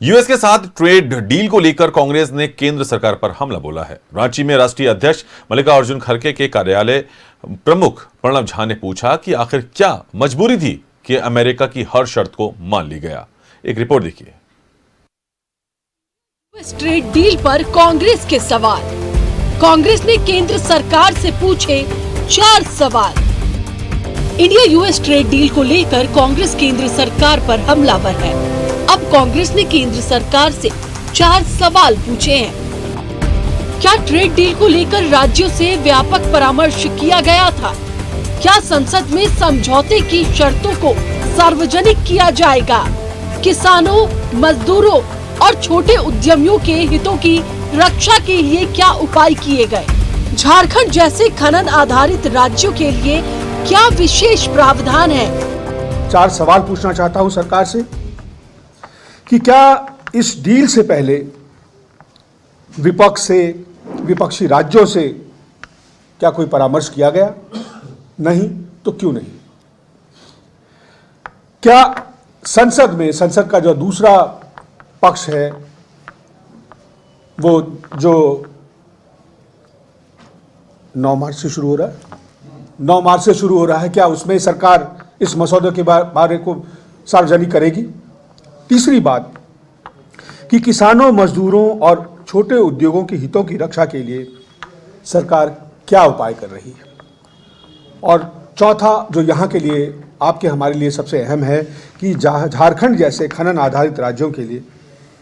US के साथ trade deal को लेकर कांग्रेस ने केंद्र सरकार पर हमला बोला है। रांची में राष्ट्रीय अध्यक्ष मल्लिकार्जुन खड़गे के कार्यालय प्रमुख प्रणव झा ने पूछा कि आखिर क्या मजबूरी थी कि अमेरिका की हर शर्त को मान ली गया। एक रिपोर्ट देखिए। ट्रेड डील पर कांग्रेस के सवाल। कांग्रेस ने केंद्र सरकार से पूछे 4 सवाल। इंडिया यूएस ट्रेड डील को लेकर कांग्रेस केंद्र सरकार पर हमलावर है। अब कांग्रेस ने केंद्र सरकार से 4 सवाल पूछे हैं। क्या ट्रेड डील को लेकर राज्यों से व्यापक परामर्श किया गया था? क्या संसद में समझौते की शर्तों को सार्वजनिक किया जाएगा? किसानों, मजदूरों और छोटे उद्यमियों के हितों की रक्षा के लिए क्या उपाय किए गए? झारखंड जैसे खनन आधारित राज्यों के लिए क्या विशेष प्रावधान है? 4 सवाल पूछना चाहता हूं सरकार से कि क्या इस डील से पहले विपक्षी राज्यों से क्या कोई परामर्श किया गया? नहीं तो क्यों नहीं? क्या संसद का जो दूसरा पक्ष है, वो जो 9 मार्च से शुरू हो रहा है, क्या उसमें सरकार इस मसौदे के बारे को सार्वजनिक करेगी? तीसरी बात कि किसानों, मजदूरों और छोटे उद्योगों के हितों की रक्षा के लिए सरकार क्या उपाय कर रही है? और चौथा, जो यहाँ के लिए आपके हमारे लिए सबसे अहम है, कि झारखंड जैसे खनन आधारित राज्यों के लिए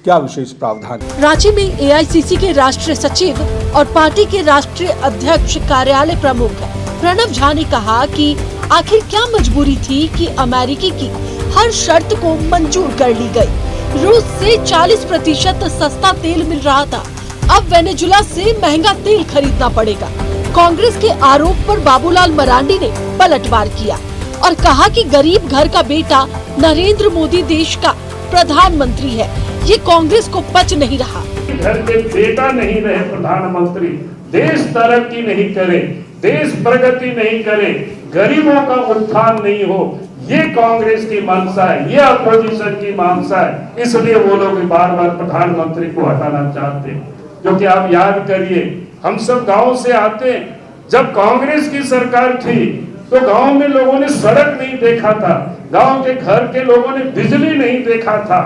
क्या विशेष प्रावधान है? रांची में एआईसीसी के राष्ट्रीय सचिव और पार्टी के राष्ट्रीय अध्यक्ष कार्यालय प्रमुख प्रणव झा ने कहा कि आखिर क्या मजबूरी थी कि अमेरिकी की हर शर्त को मंजूर कर ली गई। रूस से 40% सस्ता तेल मिल रहा था, अब वेनेजुला से महंगा तेल खरीदना पड़ेगा। कांग्रेस के आरोप पर बाबूलाल मरांडी ने पलटवार किया और कहा कि गरीब घर का बेटा नरेंद्र मोदी देश का प्रधानमंत्री है। ये कांग्रेस को पच नहीं रहा। घर के बेटा नहीं रहे प्रधानमंत्री, देश तरक्की नहीं करे, देश प्रगति नहीं करे, गरीबों का उत्थान नहीं हो, ये कांग्रेस की मंशा है, ये अपोजिशन की मंशा है। इसलिए वो लोग बार बार प्रधानमंत्री को हटाना चाहते हैं। जो कि आप याद करिए, हम सब गांव से आते हैं, जब कांग्रेस की सरकार थी तो गांव में लोगों ने सड़क नहीं देखा था, गांव के घर के लोगों ने बिजली नहीं देखा था,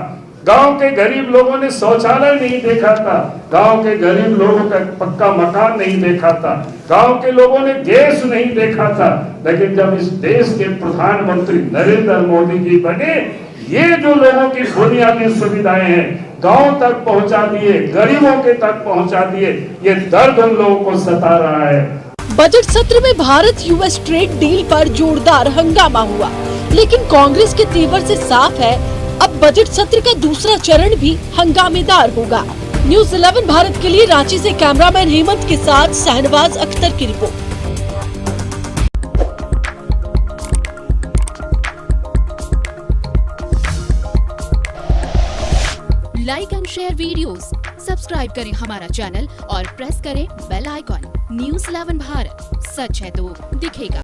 गांव के गरीब लोगों ने शौचालय नहीं देखा था, गांव के गरीब लोगों का पक्का मकान नहीं देखा था, गांव के लोगों ने गैस नहीं देखा था। लेकिन जब इस देश के प्रधानमंत्री नरेंद्र मोदी जी बने, ये जो लोगों की बुनियादी सुविधाएं हैं गांव तक पहुंचा दिए, गरीबों के तक पहुंचा दिए। ये दर्द उन लोगों को सता रहा है। बजट सत्र में भारत यूएस ट्रेड डील पर जोरदार हंगामा हुआ, लेकिन कांग्रेस के तेवर से साफ है अब बजट सत्र का दूसरा चरण भी हंगामेदार होगा। न्यूज़ 11 भारत के लिए रांची से कैमरामैन हेमंत के साथ शहनवाज अख्तर की report. Like and share videos, subscribe करें हमारा चैनल और प्रेस करें बेल आइकॉन। न्यूज़ 11 भारत, सच है तो दिखेगा।